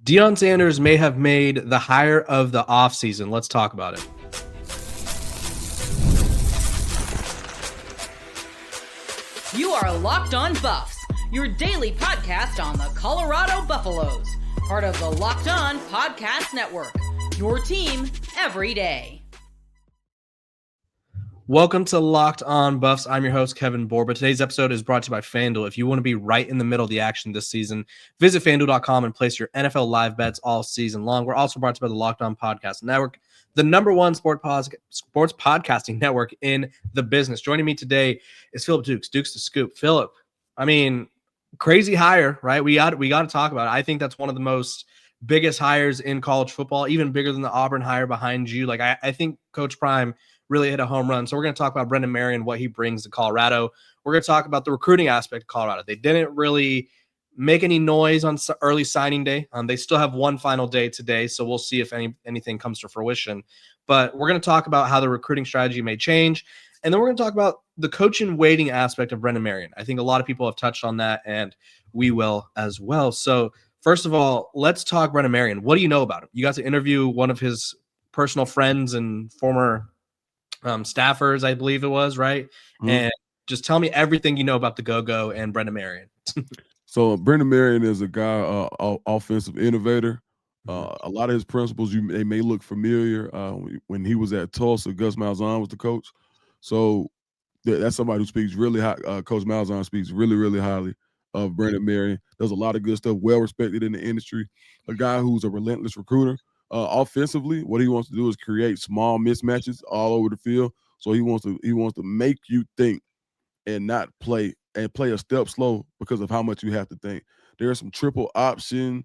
Deion Sanders may have made the hire of the offseason. Let's talk about it. You are Locked On Buffs, your daily podcast on the Colorado Buffaloes, part of the Locked On Podcast Network, your team every day. Welcome to Locked On Buffs. I'm your host, Kevin Borba. Today's episode is brought to you by FanDuel. If you want to be right in the middle of the action this season, visit FanDuel.com and place your NFL live bets all season long. We're also brought to you by the Locked On Podcast Network, the number one sports podcasting network in the business. Joining me today is Philip Dukes, Dukes the Scoop. Philip, crazy hire, right? We got to talk about it. I think that's one of the most biggest hires in college football, even bigger than the Auburn hire behind you. I think Coach Prime really hit a home run. So we're going to talk about Brennan Marion, what he brings to Colorado. We're going to talk about the recruiting aspect of Colorado. They didn't really make any noise on early signing day. They still have one final day today, so we'll see if anything comes to fruition. But we're going to talk about how the recruiting strategy may change. And then we're going to talk about the coaching waiting aspect of Brennan Marion. I think a lot of people have touched on that, and we will as well. So first of all, let's talk Brennan Marion. What do you know about him? You got to interview one of his personal friends and former staffers, I believe it was, right? Mm-hmm. And just tell me everything you know about the Go-Go and Brennan Marion. So Brennan Marion is a guy, offensive innovator. A lot of his principles, they may look familiar. When he was at Tulsa, Gus Malzahn was the coach. So that's somebody who speaks really high. Coach Malzahn speaks really, really highly of Brennan Marion. Does a lot of good stuff, well respected in the industry. A guy who's a relentless recruiter. Offensively, what he wants to do is create small mismatches all over the field. So he wants to make you think and not play a step slow because of how much you have to think. There's some triple option,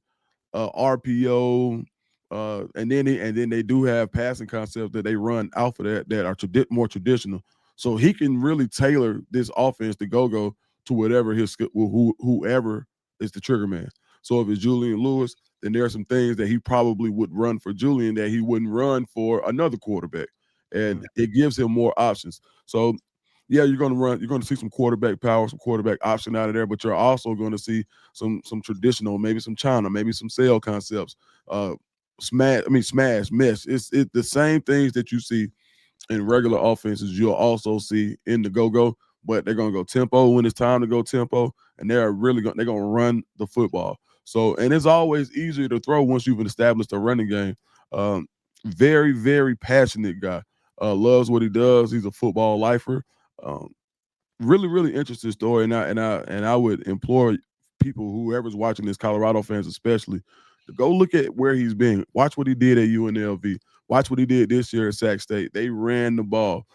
RPO, and then they do have passing concepts that they run off of that are more traditional. So he can really tailor this offense to go to whatever whoever is the trigger man. So if it's Julian Lewis, then there are some things that he probably would run for Julian that he wouldn't run for another quarterback. And it gives him more options. So, yeah, you're going to see some quarterback power, some quarterback option out of there, but you're also going to see some traditional, maybe some China, maybe some sale concepts, smash, mesh. It's the same things that you see in regular offenses, you'll also see in the go-go, but they're going to go tempo when it's time to go tempo, and they're going to run the football. So, and it's always easier to throw once you've established a running game. Very, very passionate guy. Loves what he does. He's a football lifer. Really, really interesting story. And I would implore people, whoever's watching this, Colorado fans especially, to go look at where he's been. Watch what he did at UNLV. Watch what he did this year at Sac State. They ran the ball.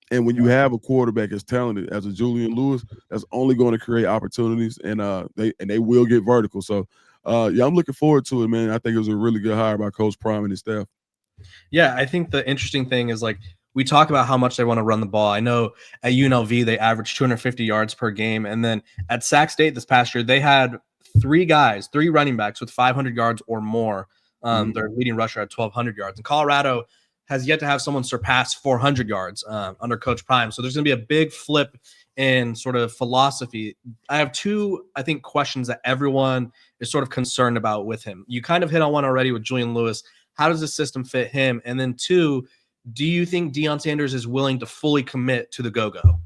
And when you have a quarterback as talented as a Julian Lewis, that's only going to create opportunities, and they will get vertical. So, I'm looking forward to it, man. I think it was a really good hire by Coach Prime and his staff. Yeah, I think the interesting thing is, we talk about how much they want to run the ball. I know at UNLV they averaged 250 yards per game, and then at Sac State this past year they had three running backs with 500 yards or more. Their leading rusher had 1,200 yards. And Colorado has yet to have someone surpass 400 yards under Coach Prime. So there's going to be a big flip in sort of philosophy. I have two, questions that everyone is sort of concerned about with him. You kind of hit on one already with Julian Lewis. How does the system fit him? And then two, do you think Deion Sanders is willing to fully commit to the go-go?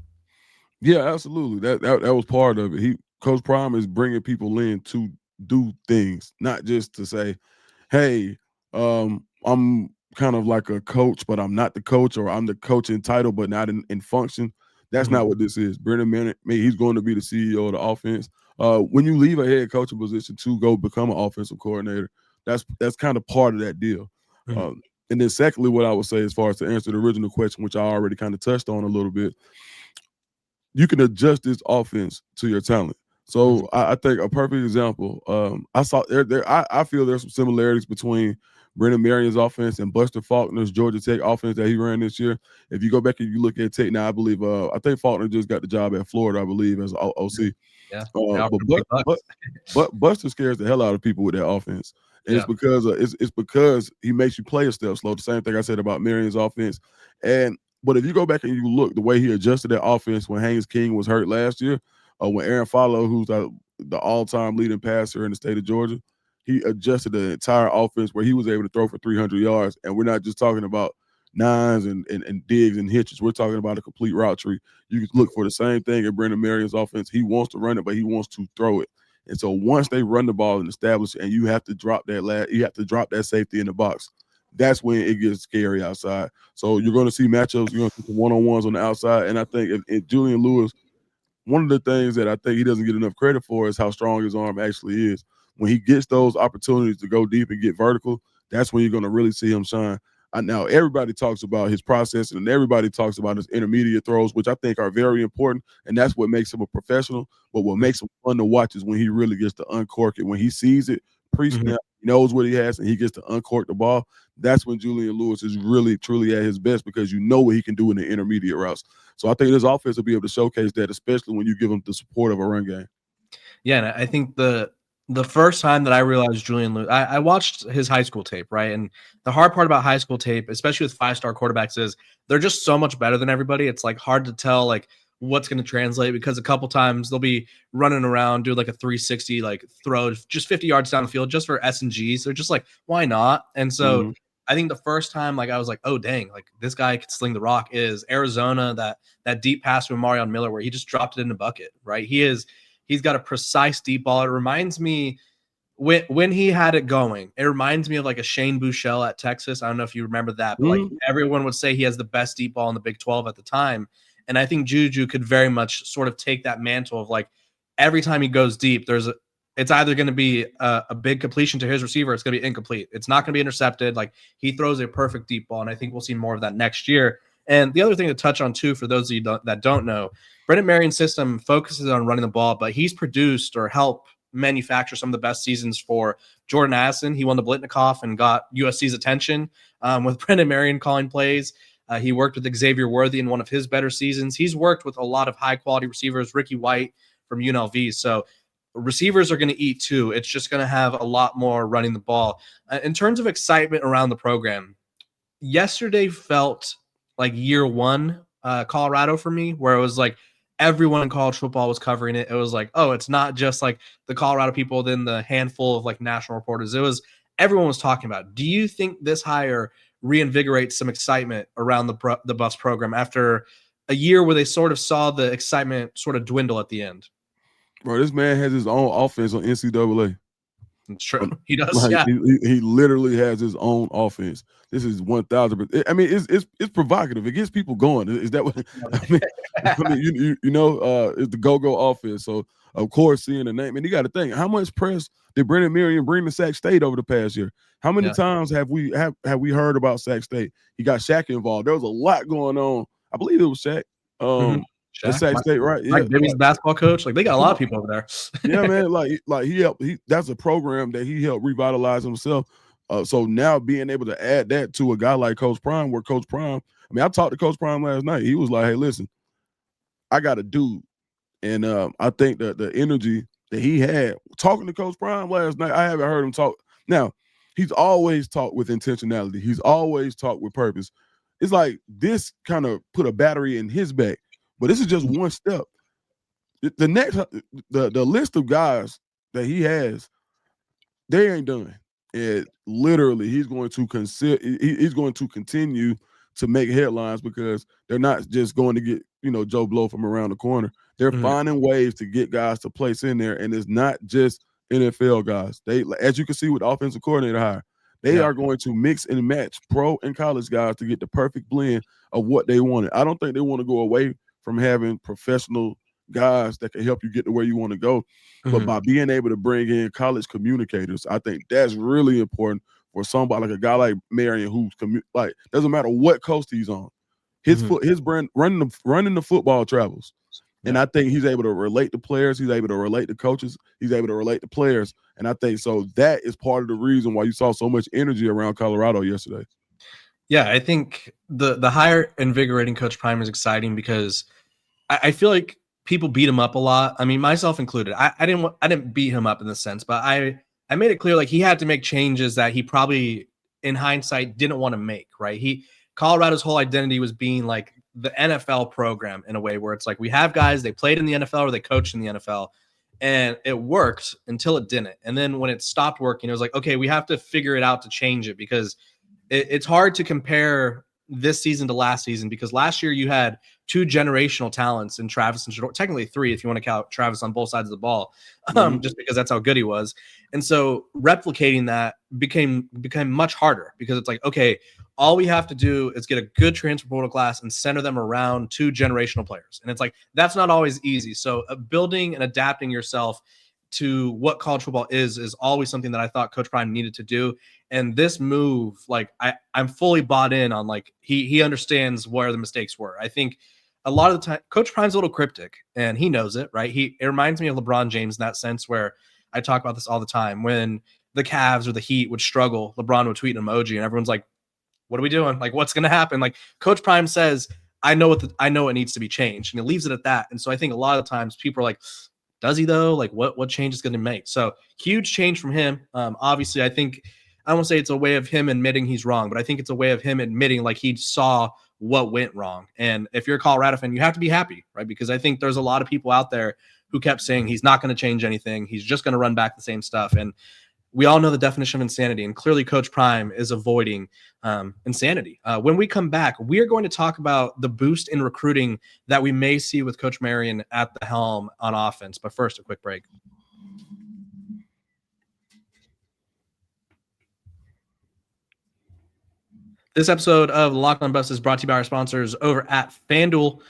Yeah, absolutely. That was part of it. Coach Prime is bringing people in to do things, not just to say, hey, I'm kind of like a coach, but I'm not the coach, or I'm the coach in title, but not in function. That's not what this is. Brennan Marion, he's going to be the CEO of the offense. When you leave a head coaching position to go become an offensive coordinator, that's kind of part of that deal. And then secondly, what I would say, as far as to answer the original question, which I already kind of touched on a little bit, you can adjust this offense to your talent. So I think a perfect example, I feel there's some similarities between Brennan Marion's offense and Buster Faulkner's Georgia Tech offense that he ran this year. If you go back and you look at Tech now, I think Faulkner just got the job at Florida, I believe, as OC. Yeah. But Buster scares the hell out of people with that offense. And it's because he makes you play a step slow. The same thing I said about Marion's offense. But if you go back and you look the way he adjusted that offense when Haynes King was hurt last year, when Aaron Follow, who's the all-time leading passer in the state of Georgia, he adjusted the entire offense where he was able to throw for 300 yards. And we're not just talking about nines and digs and hitches. We're talking about a complete route tree. You can look for the same thing at Brennan Marion's offense. He wants to run it, but he wants to throw it. And so once they run the ball and establish it, and you have to drop that safety in the box, that's when it gets scary outside. So you're going to see matchups. You're going to see some one-on-ones on the outside. And I think if Julian Lewis, one of the things that I think he doesn't get enough credit for is how strong his arm actually is. When he gets those opportunities to go deep and get vertical, that's when you're going to really see him shine. Now, everybody talks about his processing and everybody talks about his intermediate throws, which I think are very important, and that's what makes him a professional. But what makes him fun to watch is when he really gets to uncork it. When he sees it pre-snap, he knows what he has, and he gets to uncork the ball. That's when Julian Lewis is really, truly at his best because you know what he can do in the intermediate routes. So I think this offense will be able to showcase that, especially when you give him the support of a run game. Yeah, and I think the first time that I realized Julian Lewis, I watched his high school tape, right? And the hard part about high school tape, especially with 5-star quarterbacks, is they're just so much better than everybody. It's like hard to tell like what's going to translate because a couple times they'll be running around, do like a 360 like throw just 50 yards down the field just for S&Gs. They're just like, why not? And so I think the first time like I was like, oh dang, like this guy could sling the rock is Arizona, that deep pass to Marion Miller where he just dropped it in the bucket, right? He's got a precise deep ball. It reminds me when he had it going, it reminds me of like a Shane Buechele at Texas. I don't know if you remember that, but like everyone would say he has the best deep ball in the Big 12 at the time. And I think Juju could very much sort of take that mantle of like every time he goes deep, it's either going to be a big completion to his receiver. It's going to be incomplete. It's not going to be intercepted. Like he throws a perfect deep ball. And I think we'll see more of that next year. And the other thing to touch on too, for those of you that don't know, Brennan Marion's system focuses on running the ball, but he's produced or helped manufacture some of the best seasons for Jordan Addison. He won the Blitnikoff and got USC's attention with Brennan Marion calling plays. He worked with Xavier Worthy in one of his better seasons. He's worked with a lot of high-quality receivers, Ricky White from UNLV. So receivers are going to eat too. It's just going to have a lot more running the ball. In terms of excitement around the program, yesterday felt like year one Colorado for me, where it was like everyone in college football was covering it. It was like, oh, it's not just like the Colorado people, then the handful of like national reporters. It was everyone was talking about it. Do you think this hire reinvigorates some excitement around the Buffs program after a year where they sort of saw the excitement sort of dwindle at the end? Bro, this man has his own offense on NCAA. It's true. He does. Like, yeah. He literally has his own offense. This is 1,000%. I mean, it's provocative. It gets people going. Is that what I mean? It's the go-go offense. So of course, seeing the name, and you got to think, how much press did Brennan Marion bring to Sac State over the past year? How many times have we heard about Sac State? He got Shaq involved. There was a lot going on. I believe it was Shaq. At Sac State, right? Yeah, Baby's basketball coach. Like they got a lot of people over there. Yeah, man. Like he helped. That's a program that he helped revitalize himself. So now being able to add that to a guy like Coach Prime, where Coach Prime, I mean, I talked to Coach Prime last night. He was like, "Hey, listen, I got a dude," and I think that the energy that he had talking to Coach Prime last night, I haven't heard him talk. Now, he's always talked with intentionality. He's always talked with purpose. It's like this kind of put a battery in his back. But this is just one step. The next, the list of guys that he has, they ain't done. And literally, he's going to continue to make headlines because they're not just going to get Joe Blow from around the corner. They're finding ways to get guys to place in there, and it's not just NFL guys. They, as you can see with the offensive coordinator hire, they are going to mix and match pro and college guys to get the perfect blend of what they wanted. I don't think they want to go away from having professional guys that can help you get to where you want to go. But by being able to bring in college communicators, I think that's really important for somebody like a guy like Marion who's like doesn't matter what coast he's on. His brand running the football travels. And I think he's able to relate to players. He's able to relate to coaches. He's able to relate to players. And I think so that is part of the reason why you saw so much energy around Colorado yesterday. Yeah, I think the hire invigorating Coach Prime is exciting because I feel like people beat him up a lot. I mean, myself included. I didn't beat him up in the sense, but I made it clear like he had to make changes that he probably in hindsight didn't want to make, right? Colorado's whole identity was being like the NFL program in a way where it's like we have guys, they played in the NFL or they coached in the NFL. And it worked until it didn't. And then when it stopped working, it was like, okay, we have to figure it out to change it, because it's hard to compare this season to last season, because last year you had two generational talents in Travis and Shedeur, technically three if you want to count Travis on both sides of the ball, just because that's how good he was. And so replicating that became much harder, because it's like, okay, all we have to do is get a good transfer portal class and center them around two generational players. And it's like, that's not always easy. So building and adapting yourself to what college football is always something that I thought Coach Prime needed to do. And this move, like I'm fully bought in on, like he understands where the mistakes were. I think a lot of the time Coach Prime's a little cryptic, and he knows it, right? It reminds me of LeBron James in that sense, where I talk about this all the time. When the Cavs or the Heat would struggle, LeBron would tweet an emoji and everyone's like, what are we doing? Like, what's going to happen? Like, Coach Prime says, I know it needs to be changed. And he leaves it at that. And so I think a lot of times people are like, does he though? Like, what change is going to make? So huge change from him. Obviously, I think I won't say it's a way of him admitting he's wrong, but I think it's a way of him admitting like he saw what went wrong. And if you're a Colorado fan, you have to be happy, right? Because I think there's a lot of people out there who kept saying he's not going to change anything. He's just going to run back the same stuff. And we all know the definition of insanity, and clearly Coach Prime is avoiding insanity. When we come back, we are going to talk about the boost in recruiting that we may see with Coach Marion at the helm on offense. But first, a quick break. This episode of Locked On Buffs is brought to you by our sponsors over at FanDuel.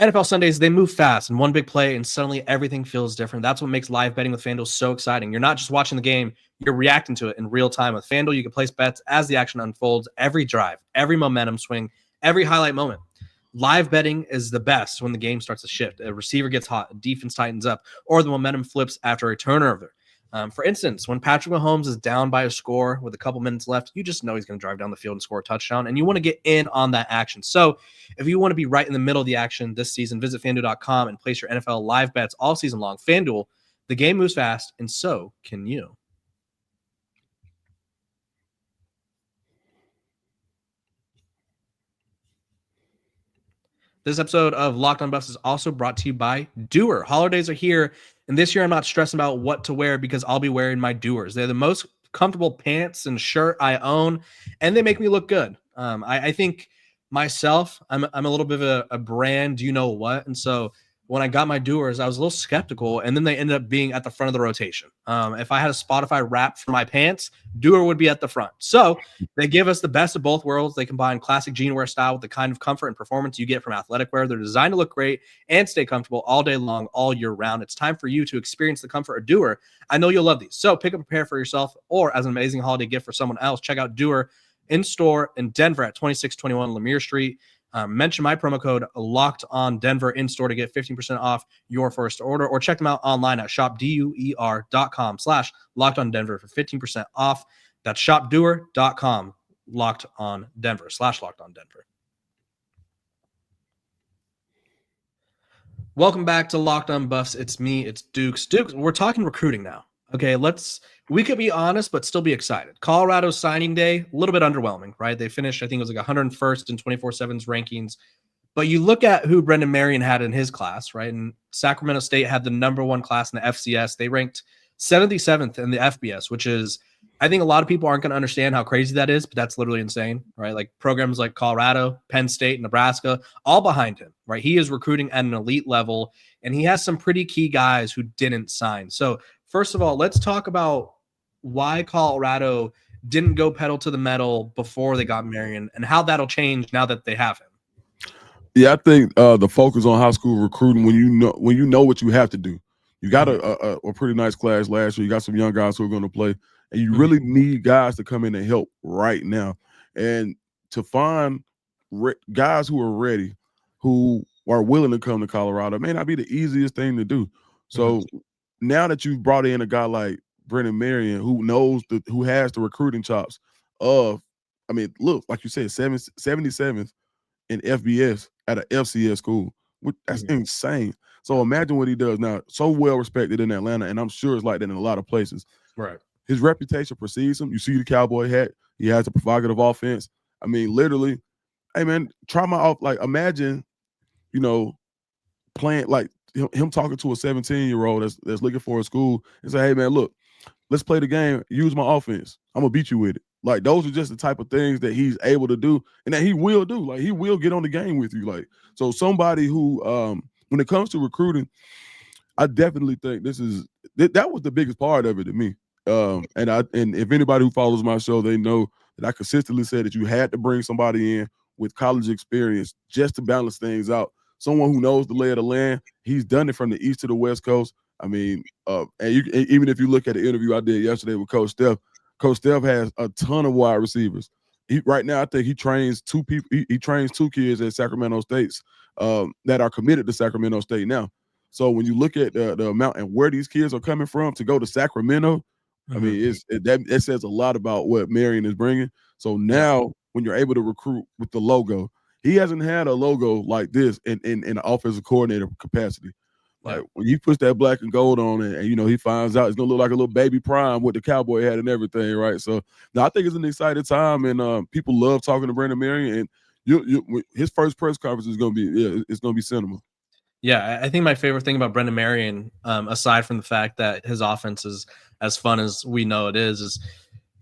NFL Sundays, they move fast, and one big play, and suddenly everything feels different. That's what makes live betting with FanDuel so exciting. You're not just watching the game, you're reacting to it in real time. With FanDuel, you can place bets as the action unfolds, every drive, every momentum swing, every highlight moment. Live betting is the best when the game starts to shift. A receiver gets hot, a defense tightens up, or the momentum flips after a turnover. For instance, when Patrick Mahomes is down by a score with a couple minutes left, you just know he's going to drive down the field and score a touchdown, and you want to get in on that action. So if you want to be right in the middle of the action this season, visit FanDuel.com and place your NFL live bets all season long. FanDuel, the game moves fast, and so can you. This episode of Locked On Buffs is also brought to you by Doer. Holidays are here, and this year I'm not stressing about what to wear because I'll be wearing my Doers. They're the most comfortable pants and shirt I own, and they make me look good. I think myself, I'm a little bit of a brand, you know what, and so when I got my Doers, I was a little skeptical, and then they ended up being at the front of the rotation. If I had a Spotify rap for my pants, Doer would be at the front. So they give us the best of both worlds. They combine classic jean wear style with the kind of comfort and performance you get from athletic wear. They're designed to look great and stay comfortable all day long, all year round. It's time for you to experience the comfort of Doer. I know you'll love these. So pick up a pair for yourself or as an amazing holiday gift for someone else. Check out Doer in store in Denver at 2621 Lemire Street. Mention my promo code Locked On Denver in store to get 15% off your first order, or check them out online at shopduer.com/Locked On Denver for 15% off. That's shopdoer.com Locked On Denver /Locked On Denver. Welcome back to Locked On Buffs. It's me, it's Dukes. Dukes, we're talking recruiting now. Okay, we could be honest, but still be excited. Colorado's signing day, a little bit underwhelming, right? They finished, I think it was like 101st in 24/7's rankings. But you look at who Brennan Marion had in his class, right? And Sacramento State had the #1 class in the FCS. They ranked 77th in the FBS, which is, I think a lot of people aren't going to understand how crazy that is, but that's literally insane, right? Like programs like Colorado, Penn State, Nebraska, all behind him, right? He is recruiting at an elite level, and he has some pretty key guys who didn't sign. So first of all, let's talk about why Colorado didn't go pedal to the metal before they got Marion and how that'll change now that they have him. Yeah, I think the focus on high school recruiting, when you know what you have to do. You got a pretty nice class last year. You got some young guys who are going to play, and you really need guys to come in and help right now. And to find guys who are ready, who are willing to come to Colorado, may not be the easiest thing to do. So now that you've brought in a guy like Brennan Marion, who has the recruiting chops look, like you said, 77th in FBS at an FCS school. That's insane. So imagine what he does now. So well respected in Atlanta, and I'm sure it's like that in a lot of places. Right. His reputation precedes him. You see the cowboy hat. He has a provocative offense. I mean, literally, hey man, try my off. Like imagine, playing like him talking to a 17-year-old that's looking for a school and say, hey man, look, let's play the game. Use my offense. I'm gonna beat you with it. Like those are just the type of things that he's able to do and that he will do. Like he will get on the game with you. Like so, somebody who, when it comes to recruiting, I definitely think that was the biggest part of it to me. And if anybody who follows my show, they know that I consistently said that you had to bring somebody in with college experience just to balance things out. Someone who knows the lay of the land. He's done it from the east to the west coast. I mean, even if you look at the interview I did yesterday with Coach Steph has a ton of wide receivers. Right now, I think he trains two people. He trains two kids at Sacramento State that are committed to Sacramento State now. So when you look at the amount and where these kids are coming from to go to Sacramento, I mean, it says a lot about what Marion is bringing. So now when you're able to recruit with the logo, he hasn't had a logo like this in an offensive coordinator capacity. Like when you push that black and gold on it, and he finds out it's gonna look like a little baby prime with the cowboy hat and everything, right? So now I think it's an exciting time, and people love talking to Brennan Marion. And his first press conference is gonna be it's gonna be cinema. Yeah, I think my favorite thing about Brennan Marion, aside from the fact that his offense is as fun as we know it is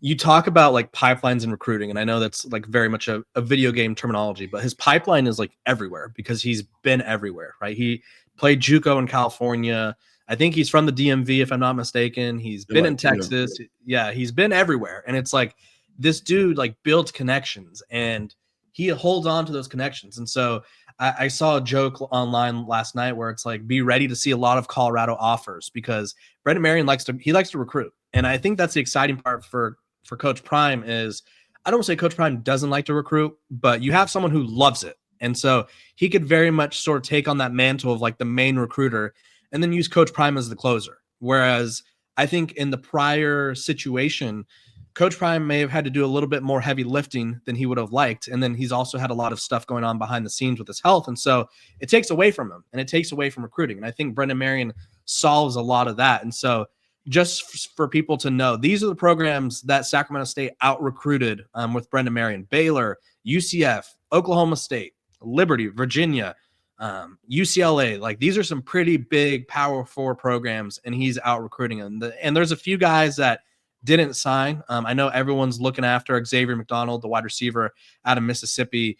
you talk about like pipelines and recruiting. And I know that's like very much a video game terminology, but his pipeline is like everywhere because he's been everywhere, right? He played JUCO in California. I think he's from the DMV, if I'm not mistaken. He's been in Texas. Yeah, he's been everywhere. And it's like this dude like builds connections and he holds on to those connections. And so I saw a joke online last night where it's like, be ready to see a lot of Colorado offers because Brennan Marion likes to recruit. And I think that's the exciting part for Coach Prime is I don't say Coach Prime doesn't like to recruit, but you have someone who loves it. And so he could very much sort of take on that mantle of like the main recruiter and then use Coach Prime as the closer. Whereas I think in the prior situation, Coach Prime may have had to do a little bit more heavy lifting than he would have liked. And then he's also had a lot of stuff going on behind the scenes with his health. And so it takes away from him and it takes away from recruiting. And I think Brennan Marion solves a lot of that. And so just for people to know, these are the programs that Sacramento State out-recruited with Brennan Marion: Baylor, UCF, Oklahoma State, Liberty, Virginia, UCLA. Like these are some pretty big Power 4 programs, and he's out-recruiting them. And there's a few guys that didn't sign. I know everyone's looking after Xavier McDonald, the wide receiver out of Mississippi.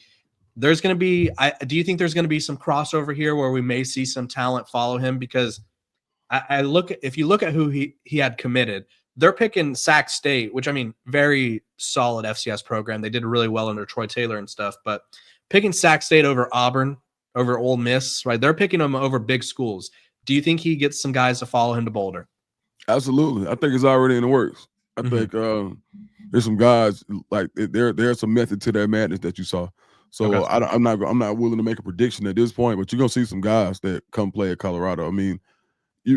There's going to be do you think there's going to be some crossover here where we may see some talent follow him? Because if you look at who he had committed, they're picking Sac State, which I mean, very solid FCS program. They did really well under Troy Taylor and stuff, but picking Sac State over Auburn, over Ole Miss, right? They're picking him over big schools. Do you think he gets some guys to follow him to Boulder? Absolutely. I think it's already in the works. I think there's some guys like there's some method to that madness that you saw. So I'm not willing to make a prediction at this point, but you're gonna see some guys that come play at Colorado. I mean,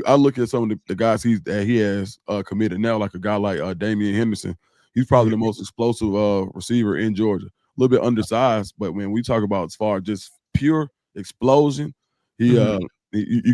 I look at some of the guys that he has committed now, like a guy like Damian Henderson. He's probably the most explosive receiver in Georgia. A little bit undersized, but when we talk about as far as just pure explosion, you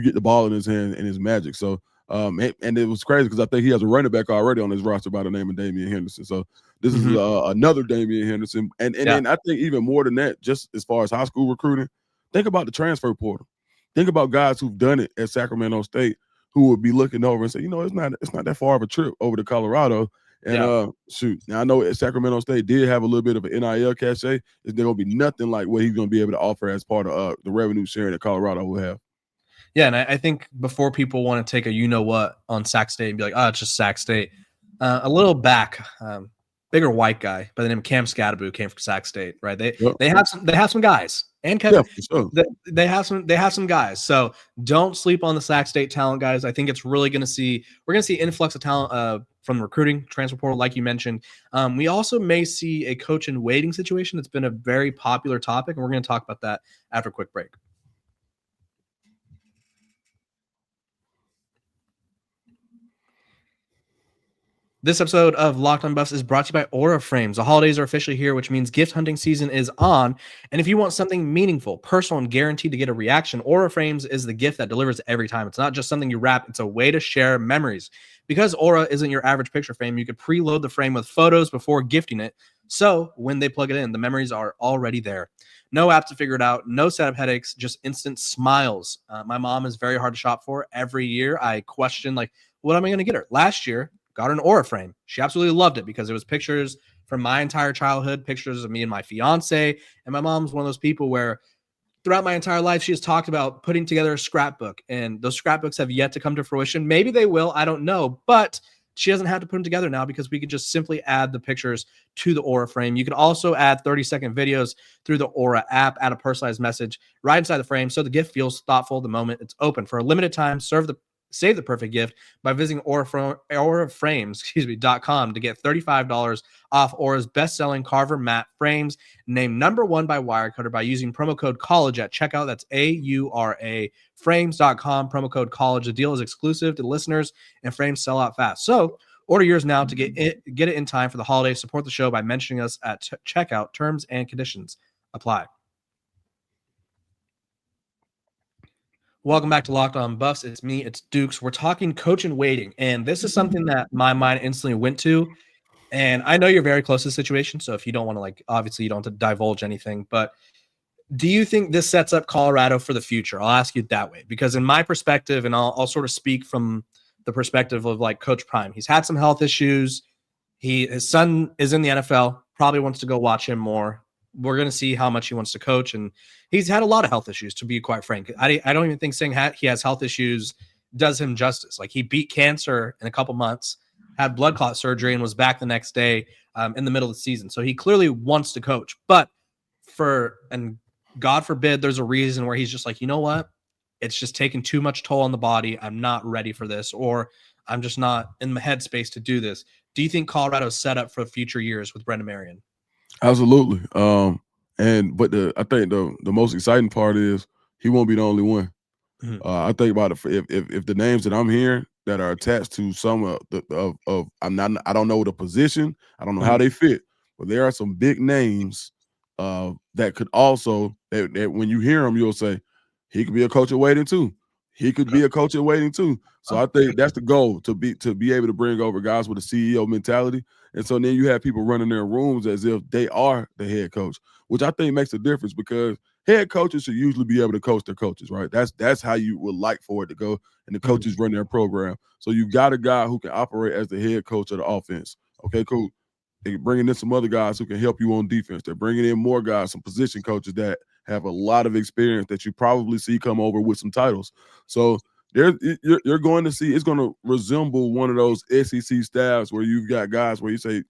get the ball in his hand and his magic. So and it was crazy because I think he has a running back already on his roster by the name of Damian Henderson. So this is another Damian Henderson. And then I think even more than that, just as far as high school recruiting, think about the transfer portal. Think about guys who've done it at Sacramento State who would be looking over and say, it's not that far of a trip over to Colorado. And shoot, now I know Sacramento State did have a little bit of an NIL cachet. It's going to be nothing like what he's going to be able to offer as part of the revenue sharing that Colorado will have. Yeah, and I think before people want to take a what on Sac State and be like, it's just Sac State. A little back, bigger white guy by the name of Cam Scadaboo came from Sac State, right? They have some guys, and Kevin, they have some guys. So don't sleep on the Sac State talent, guys. I think it's really we're going to see influx of talent from the recruiting transfer portal, like you mentioned. We also may see a coach in waiting situation. That's been a very popular topic, and we're going to talk about that after a quick break. This episode of Locked on Buffs is brought to you by Aura Frames. The holidays are officially here, which means gift hunting season is on. And if you want something meaningful, personal, and guaranteed to get a reaction, Aura Frames is the gift that delivers every time. It's not just something you wrap. It's a way to share memories. Because Aura isn't your average picture frame, you could preload the frame with photos before gifting it. So when they plug it in, the memories are already there. No apps to figure it out. No setup headaches. Just instant smiles. My mom is very hard to shop for. Every year I question, like, what am I going to get her? Last year, got her an Aura frame. She absolutely loved it because it was pictures from my entire childhood, pictures of me and my fiance. And my mom's one of those people where throughout my entire life, she has talked about putting together a scrapbook, and those scrapbooks have yet to come to fruition. Maybe they will. I don't know, but she doesn't have to put them together now because we could just simply add the pictures to the Aura frame. You could also add 30-second videos through the Aura app, add a personalized message right inside the frame so the gift feels thoughtful the moment it's open. For a limited time, save the perfect gift by visiting auraframes.com to get $35 off Aura's best-selling Carver matte frames, named #1 by Wirecutter by using promo code COLLEGE at checkout. That's AURA frames.com, promo code COLLEGE. The deal is exclusive to listeners, and frames sell out fast. So order yours now to get it in time for the holidays. Support the show by mentioning us at checkout. Terms and conditions apply. Welcome back to Locked On Buffs. It's me, it's Dukes. We're talking coach in waiting, and this is something that my mind instantly went to. And I know you're very close to the situation, so if you don't want to, like, obviously you don't have to divulge anything, but do you think this sets up Colorado for the future? I'll ask you that way, because in my perspective, and I'll sort of speak from the perspective of like Coach Prime, he's had some health issues. His son is in the NFL, probably wants to go watch him more. We're going to see how much he wants to coach. And he's had a lot of health issues, to be quite frank. I don't even think saying he has health issues does him justice. Like, he beat cancer in a couple months, had blood clot surgery, and was back the next day in the middle of the season. So he clearly wants to coach. But and God forbid there's a reason where he's just like, you know what? It's just taking too much toll on the body. I'm not ready for this, or I'm just not in the headspace to do this. Do you think Colorado's set up for future years with Brennan Marion? Absolutely. But I think the most exciting part is he won't be the only one. Mm-hmm. I think about it, if the names that I'm hearing that are attached to some of I don't know the position, I don't know how they fit, but there are some big names that could also that when you hear them, you'll say he could be a coach in waiting too. He could be a coach in waiting too. So I think that's the goal, to be able to bring over guys with a CEO mentality. And so then you have people running their rooms as if they are the head coach, which I think makes a difference, because head coaches should usually be able to coach their coaches, right? That's how you would like for it to go, and the coaches run their program. So you got a guy who can operate as the head coach of the offense. Okay, cool. They're bringing in some other guys who can help you on defense. They're bringing in more guys, some position coaches that have a lot of experience that you probably see come over with some titles. So you're going to see, it's going to resemble one of those SEC staffs where you've got guys where you say,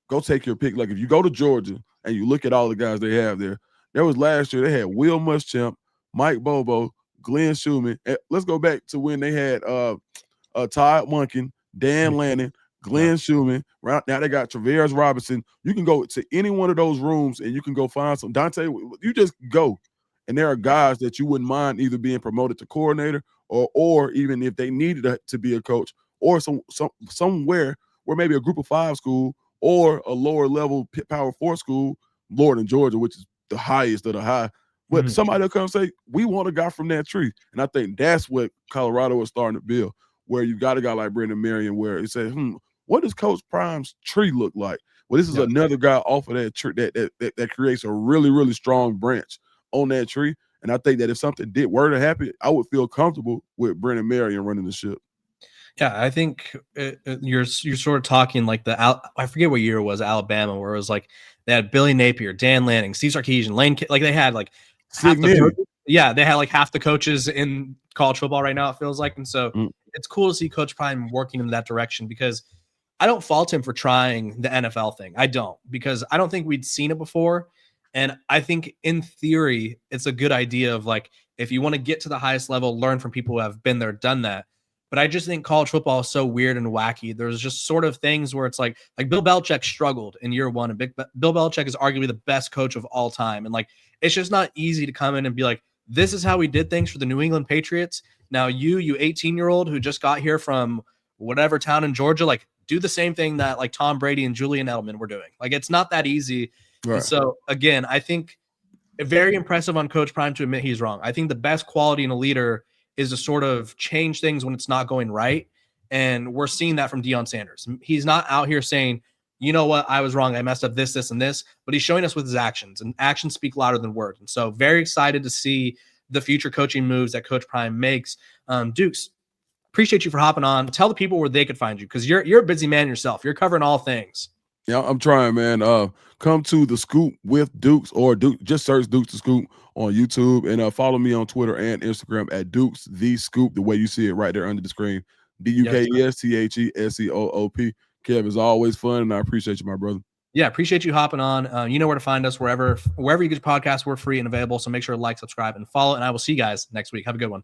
go take your pick. Like, if you go to Georgia and you look at all the guys they have there, there was last year they had Will Muschamp, Mike Bobo, Glenn Schumann. Let's go back to when they had Todd Monken, Dan Lannon, Glenn Schumann. Right now they got Travaris Robinson. You can go to any one of those rooms and you can go find some Dante. You just go. And there are guys that you wouldn't mind either being promoted to coordinator or even if they needed to be a coach, or somewhere where maybe a group of 5 school or a lower level Power 4 school, lower than Georgia, which is the highest of the high. But somebody will come and say, we want a guy from that tree. And I think that's what Colorado is starting to build, where you got a guy like Brennan Marion, where it says, what does Coach Prime's tree look like? Well, this is another guy off of that tree that creates a really, really strong branch on that tree. And I think that if something were to happen, I would feel comfortable with Brennan Marion running the ship. Yeah, I think you're sort of talking like I forget what year it was, Alabama, where it was like they had Billy Napier, Dan Lanning, Steve Sarkisian, Lane, like they had like half the coaches, they had like half the coaches in college football right now, it feels like. And so it's cool to see Coach Prime working in that direction, because I don't fault him for trying the NFL thing. I don't, because I don't think we'd seen it before. And I think in theory, it's a good idea of like, if you want to get to the highest level, learn from people who have been there, done that. But I just think college football is so weird and wacky. There's just sort of things where it's like Bill Belichick struggled in year one, and Bill Belichick is arguably the best coach of all time. And like, it's just not easy to come in and be like, this is how we did things for the New England Patriots. Now you 18-year-old who just got here from whatever town in Georgia, like, do the same thing that like Tom Brady and Julian Edelman were doing. Like, it's not that easy. Right. And so again, I think very impressive on Coach Prime to admit he's wrong. I think the best quality in a leader is to sort of change things when it's not going right. And we're seeing that from Deion Sanders. He's not out here saying, you know what, I was wrong. I messed up this, this, and this. But he's showing us with his actions, and actions speak louder than words. And so very excited to see the future coaching moves that Coach Prime makes. Dukes, appreciate you for hopping on. Tell the people where they could find you, because you're a busy man yourself. You're covering all things. Yeah, I'm trying, man. Come to the Scoop with Dukes, or just search Dukes the Scoop on YouTube, and follow me on Twitter and Instagram at Dukes the Scoop, the way you see it right there under the screen. DUKESTHESCOOP. Kev, is always fun, and I appreciate you, my brother. Yeah, appreciate you hopping on. You know where to find us, wherever you get your podcasts. We're free and available, so make sure to like, subscribe, and follow. And I will see you guys next week. Have a good one.